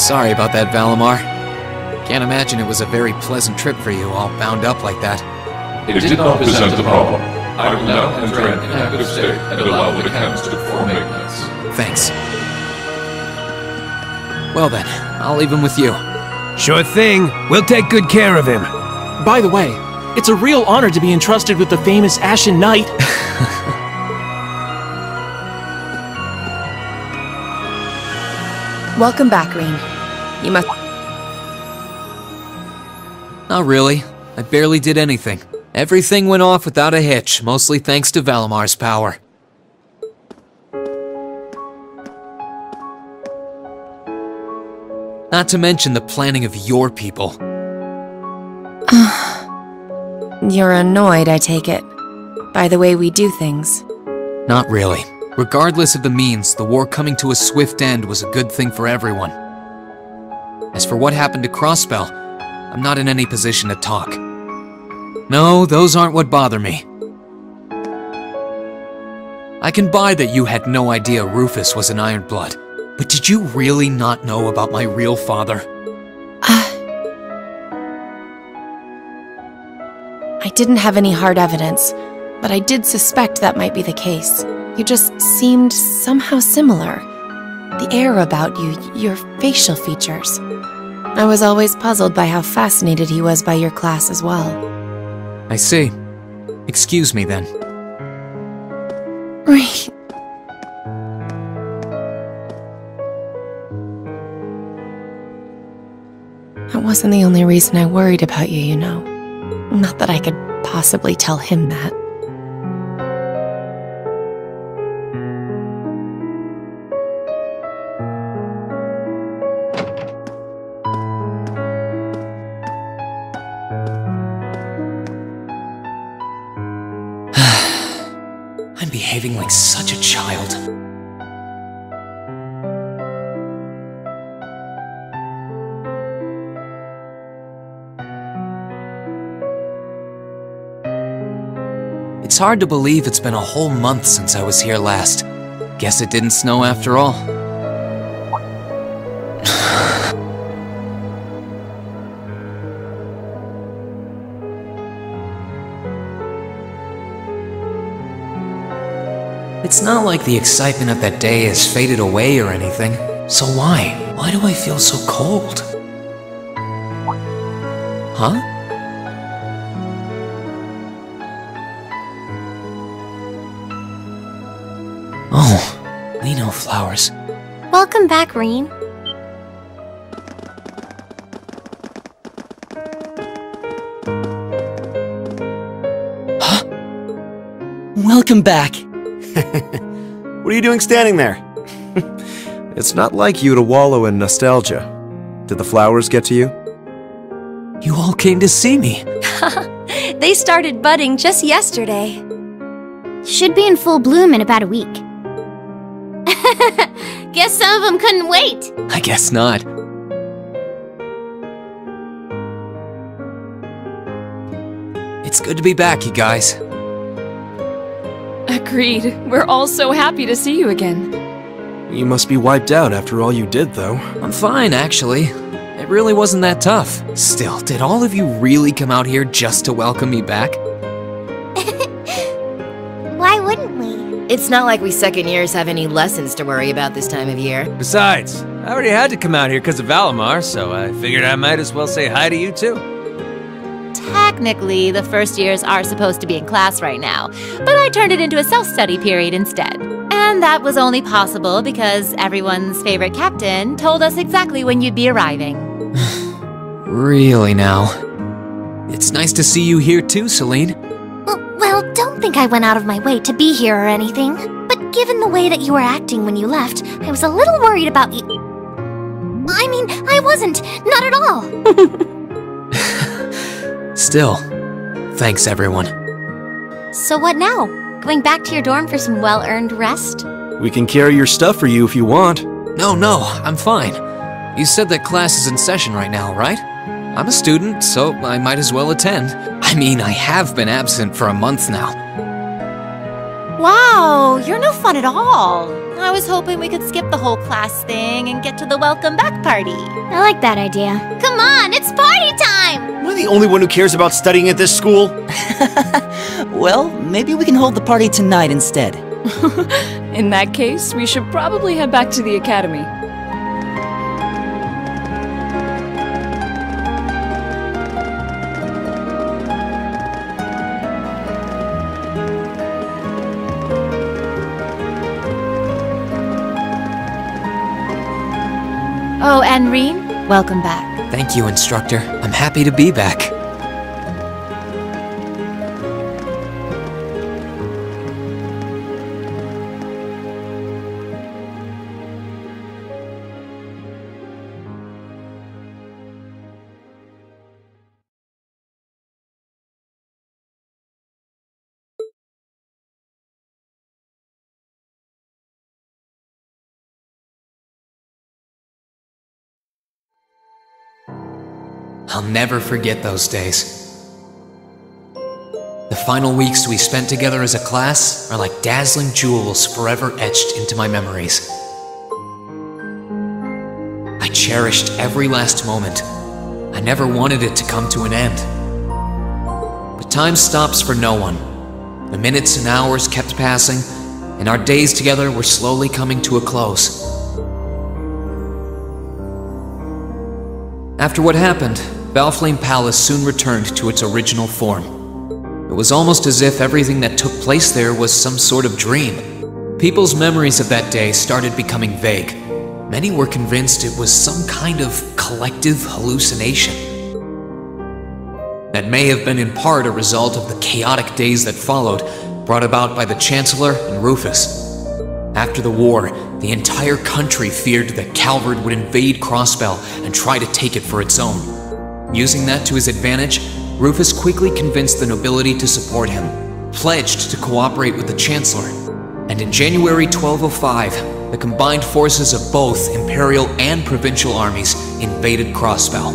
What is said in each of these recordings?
Sorry about that, Valimar. Can't imagine it was a very pleasant trip for you, all bound up like that. It did not present a problem. I will now enter an inactive state and allow the canister for maintenance. Thanks. Well then, I'll leave him with you. Sure thing. We'll take good care of him. By the way, it's a real honor to be entrusted with the famous Ashen Knight. Welcome back, Rean. You must... Not really. I barely did anything. Everything went off without a hitch, mostly thanks to Valimar's power. Not to mention the planning of your people. You're annoyed, I take it, by the way we do things. Not really. Regardless of the means, the war coming to a swift end was a good thing for everyone. As for what happened to Crossbell, I'm not in any position to talk. No, those aren't what bother me. I can buy that you had no idea Rufus was an Ironblood, but did you really not know about my real father? I didn't have any hard evidence, but I did suspect that might be the case. You just seemed somehow similar. The air about you, your facial features. I was always puzzled by how fascinated he was by your class as well. I see. Excuse me then. Right. That wasn't the only reason I worried about you, you know. Not that I could possibly tell him that. I'm behaving like such a child. It's hard to believe it's been a whole month since I was here last. Guess it didn't snow after all. It's not like the excitement of that day has faded away or anything. So why? Why do I feel so cold? Huh? Oh, Lino flowers. Welcome back, Rean. Huh? Welcome back. What are you doing standing there? It's not like you to wallow in nostalgia. Did the flowers get to you? You all came to see me. They started budding just yesterday. Should be in full bloom in about a week. Guess some of them couldn't wait. I guess not. It's good to be back, you guys. Agreed. We're all so happy to see you again. You must be wiped out after all you did, though. I'm fine, actually. It really wasn't that tough. Still, did all of you really come out here just to welcome me back? Why wouldn't we? It's not like we second years have any lessons to worry about this time of year. Besides, I already had to come out here because of Valimar, so I figured I might as well say hi to you too. Technically, the first years are supposed to be in class right now, but I turned it into a self-study period instead. And that was only possible because everyone's favorite captain told us exactly when you'd be arriving. Really now? It's nice to see you here too, Celine. Well, don't think I went out of my way to be here or anything. But given the way that you were acting when you left, I was a little worried about you. I mean, I wasn't. Not at all. Still, thanks everyone. So what now? Going back to your dorm for some well-earned rest? We can carry your stuff for you if you want. No, I'm fine. You said that class is in session right now, right? I'm a student, so I might as well attend. I mean, I have been absent for a month now. Wow, you're no fun at all. I was hoping we could skip the whole class thing and get to the welcome back party. I like that idea. Come on, it's party time! Am I the only one who cares about studying at this school? Well, maybe we can hold the party tonight instead. In that case, we should probably head back to the academy. Oh, and Rean, welcome back. Thank you, instructor. I'm happy to be back. I'll never forget those days. The final weeks we spent together as a class are like dazzling jewels forever etched into my memories. I cherished every last moment. I never wanted it to come to an end. But time stops for no one. The minutes and hours kept passing, and our days together were slowly coming to a close. After what happened, Valflame Palace soon returned to its original form. It was almost as if everything that took place there was some sort of dream. People's memories of that day started becoming vague. Many were convinced it was some kind of collective hallucination. That may have been in part a result of the chaotic days that followed, brought about by the Chancellor and Rufus. After the war, the entire country feared that Calvard would invade Crossbell and try to take it for its own. Using that to his advantage, Rufus quickly convinced the nobility to support him, pledged to cooperate with the Chancellor, and in January 1205, the combined forces of both Imperial and Provincial armies invaded Crossbell.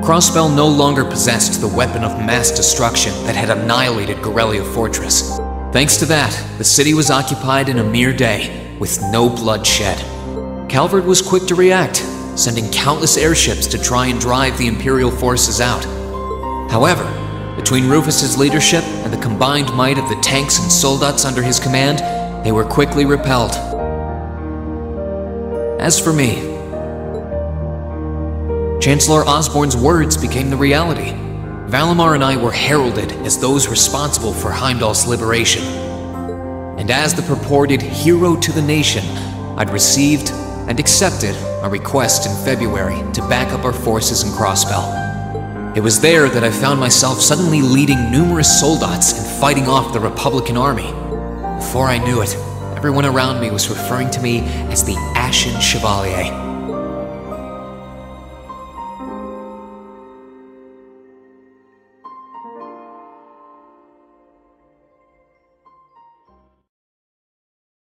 Crossbell no longer possessed the weapon of mass destruction that had annihilated Gorelia Fortress. Thanks to that, the city was occupied in a mere day, with no blood shed. Calvard was quick to react, sending countless airships to try and drive the Imperial forces out. However, between Rufus's leadership and the combined might of the tanks and soldats under his command, they were quickly repelled. As for me, Chancellor Osborne's words became the reality. Valimar and I were heralded as those responsible for Heimdall's liberation. And as the purported hero to the nation, I'd received and accepted a request in February to back up our forces in Crossbell. It was there that I found myself suddenly leading numerous soldats and fighting off the Republican army. Before I knew it, everyone around me was referring to me as the Ashen Chevalier.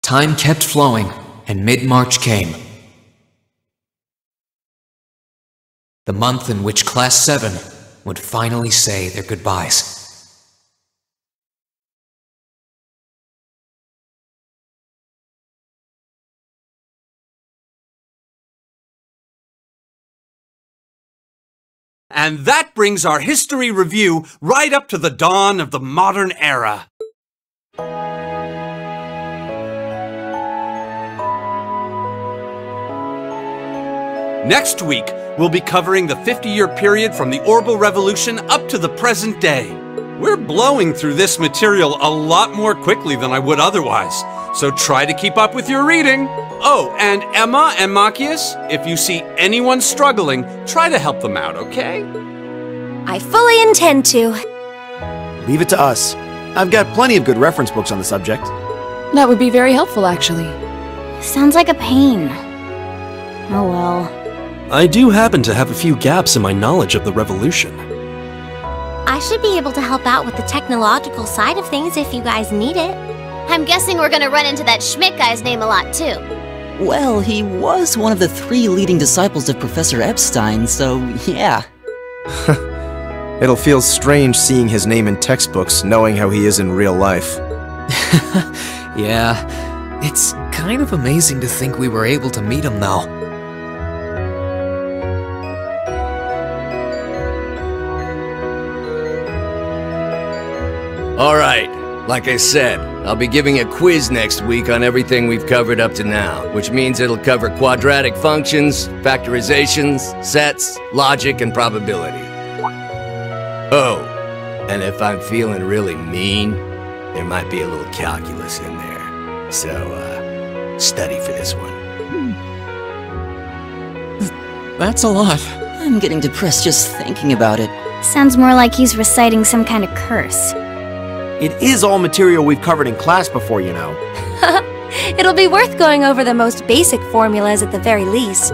Time kept flowing, and mid-March came. The month in which Class 7 would finally say their goodbyes. And that brings our history review right up to the dawn of the modern era. Next week, we'll be covering the 50-year period from the Orbital Revolution up to the present day. We're blowing through this material a lot more quickly than I would otherwise, so try to keep up with your reading. Oh, and Emma and Machias, if you see anyone struggling, try to help them out, okay? I fully intend to. Leave it to us. I've got plenty of good reference books on the subject. That would be very helpful, actually. Sounds like a pain. Oh well. I do happen to have a few gaps in my knowledge of the Revolution. I should be able to help out with the technological side of things if you guys need it. I'm guessing we're gonna run into that Schmidt guy's name a lot, too. Well, he was one of the 3 leading disciples of Professor Epstein, so yeah. It'll feel strange seeing his name in textbooks, knowing how he is in real life. Yeah, It's kind of amazing to think we were able to meet him, though. Alright, like I said, I'll be giving a quiz next week on everything we've covered up to now, which means it'll cover quadratic functions, factorizations, sets, logic, and probability. Oh, and if I'm feeling really mean, there might be a little calculus in there. So, study for this one. That's a lot. I'm getting depressed just thinking about it. Sounds more like he's reciting some kind of curse. It is all material we've covered in class before, you know. It'll be worth going over the most basic formulas at the very least.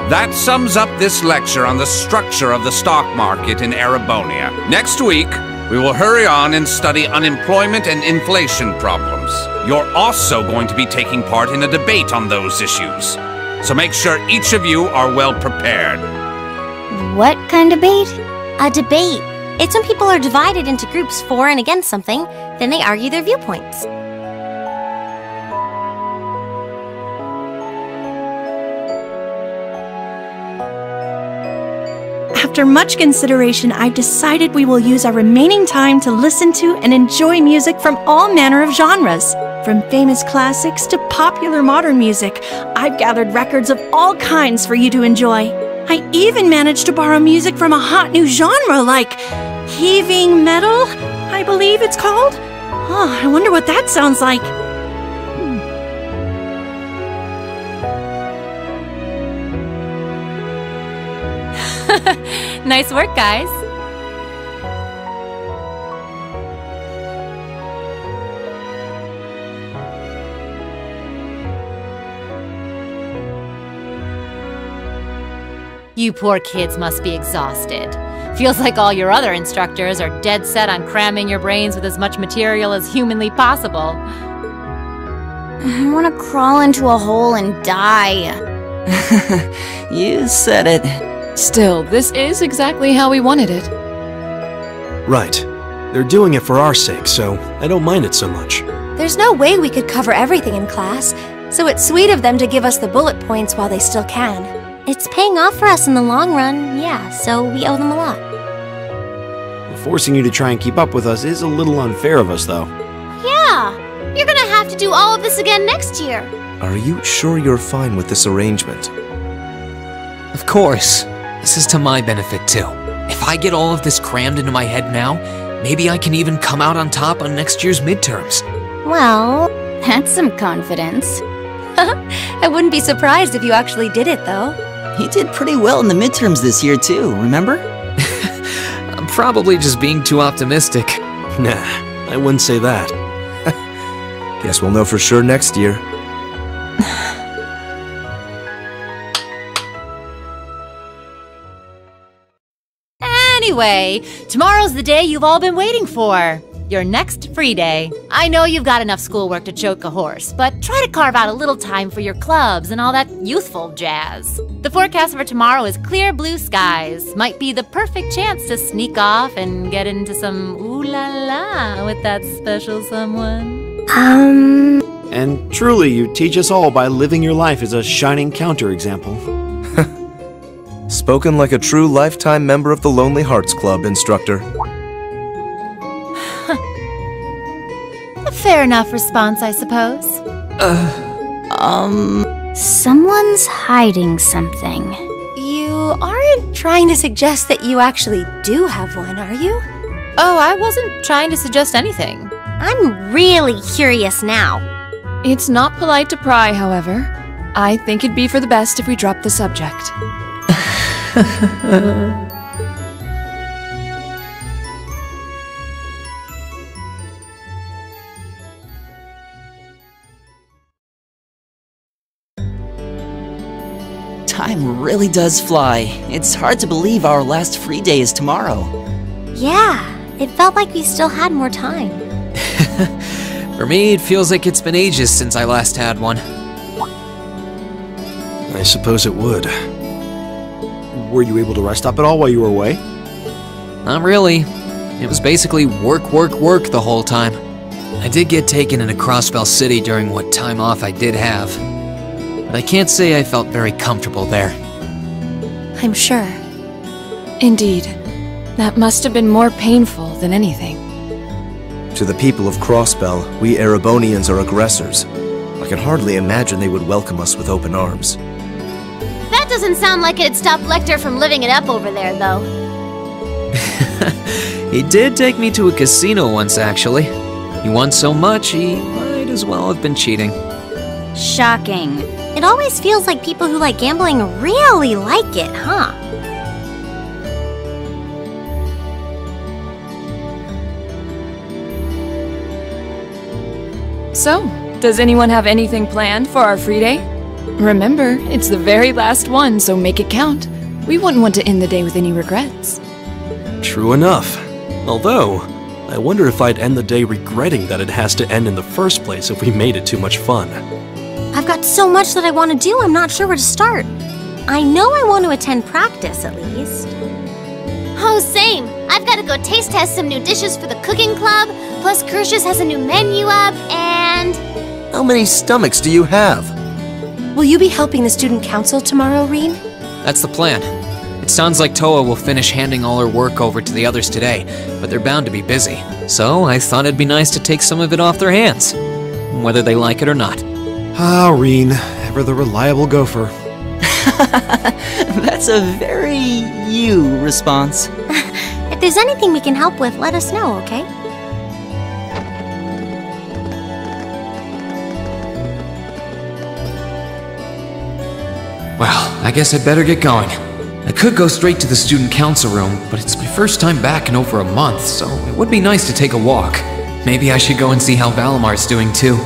That sums up this lecture on the structure of the stock market in Erebonia. Next week, we will hurry on and study unemployment and inflation problems. You're also going to be taking part in a debate on those issues. So make sure each of you are well prepared. What kind of debate? A debate. It's when people are divided into groups for and against something, then they argue their viewpoints. After much consideration, I've decided we will use our remaining time to listen to and enjoy music from all manner of genres. From famous classics to popular modern music, I've gathered records of all kinds for you to enjoy. I even managed to borrow music from a hot new genre like heaving metal, I believe it's called. Oh, I wonder what that sounds like. Nice work, guys. You poor kids must be exhausted. Feels like all your other instructors are dead set on cramming your brains with as much material as humanly possible. I want to crawl into a hole and die. You said it. Still, this is exactly how we wanted it. Right. They're doing it for our sake, so I don't mind it so much. There's no way we could cover everything in class, so it's sweet of them to give us the bullet points while they still can. It's paying off for us in the long run, yeah, so we owe them a lot. Forcing you to try and keep up with us is a little unfair of us, though. Yeah, you're gonna have to do all of this again next year. Are you sure you're fine with this arrangement? Of course. This is to my benefit, too. If I get all of this crammed into my head now, maybe I can even come out on top on next year's midterms. Well, that's some confidence. I wouldn't be surprised if you actually did it, though. He did pretty well in the midterms this year, too, remember? I'm probably just being too optimistic. Nah, I wouldn't say that. Guess we'll know for sure next year. Anyway, tomorrow's the day you've all been waiting for. Your next free day. I know you've got enough schoolwork to choke a horse, but try to carve out a little time for your clubs and all that youthful jazz. The forecast for tomorrow is clear blue skies. Might be the perfect chance to sneak off and get into some ooh-la-la with that special someone. And truly, you teach us all by living your life as a shining counterexample. Spoken like a true lifetime member of the Lonely Hearts Club, instructor. A fair enough response, I suppose. Someone's hiding something. You aren't trying to suggest that you actually do have one, are you? Oh, I wasn't trying to suggest anything. I'm really curious now. It's not polite to pry, however. I think it'd be for the best if we drop the subject. Time really does fly. It's hard to believe our last free day is tomorrow. Yeah, it felt like we still had more time. For me, it feels like it's been ages since I last had one. I suppose it would. Were you able to rest up at all while you were away? Not really. It was basically work, work, work the whole time. I did get taken into Crossbell City during what time off I did have, but I can't say I felt very comfortable there. I'm sure. Indeed. That must have been more painful than anything. To the people of Crossbell, we Erebonians are aggressors. I can hardly imagine they would welcome us with open arms. That doesn't sound like it'd stop Lecter from living it up over there, though. He did take me to a casino once, actually. He won so much, he might as well have been cheating. Shocking. It always feels like people who like gambling really like it, huh? So, does anyone have anything planned for our free day? Remember, it's the very last one, so make it count. We wouldn't want to end the day with any regrets. True enough. Although, I wonder if I'd end the day regretting that it has to end in the first place if we made it too much fun. I've got so much that I want to do, I'm not sure where to start. I know I want to attend practice, at least. Oh, same. I've got to go taste test some new dishes for the cooking club, plus Kirsch's has a new menu up, and... How many stomachs do you have? Will you be helping the student council tomorrow, Rean? That's the plan. It sounds like Toa will finish handing all her work over to the others today, but they're bound to be busy. So I thought it'd be nice to take some of it off their hands, whether they like it or not. Ah, Rean, ever the reliable gopher. That's a very you response. If there's anything we can help with, let us know, okay? Well, I guess I'd better get going. I could go straight to the student council room, but it's my first time back in over a month, so it would be nice to take a walk. Maybe I should go and see how Valimar's doing too.